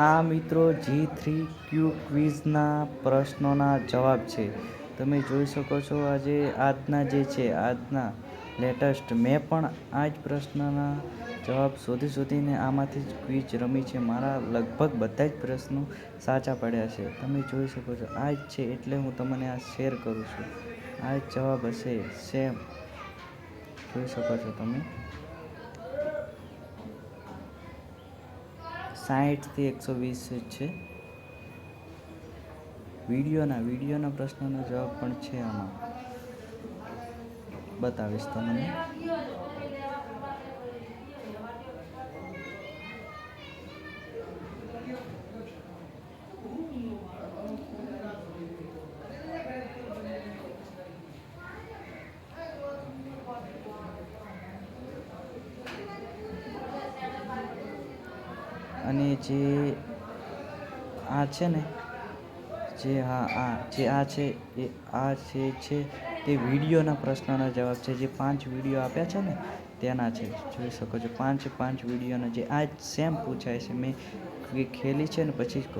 આ મિત્રો G3Q ક્વિઝના પ્રશ્નોના જવાબ છે. તમે જોઈ શકો છો આજના જે છે આજના લેટેસ્ટ મેં પણ આ જ પ્રશ્નના જવાબ શોધીને આમાંથી જ ક્વિઝ રમી છે. મારા લગભગ બધા જ પ્રશ્નો સાચા પડ્યા છે. તમે જોઈ શકો છો આ જ છે એટલે હું તમને આ શેર કરું છું. આ જ જવાબ હશે સેમ. જોઈ શકો છો તમે 60 થી 120 છે. વિડીયોના પ્રશ્નોનો જવાબ પણ છે આમાં. બતાવીશ તમને. અને જે આ છે ને જે આ છે એ આ છે તે વિડીયોના પ્રશ્નોના જવાબ છે. જે 5 વિડીયો આપ્યા છે ને તેના છે. જોઈ શકો છો 5 વિડીયોના જે આ જ સેમ પૂછાય છે. મેં ખેલી છે ને પછી જ કહું.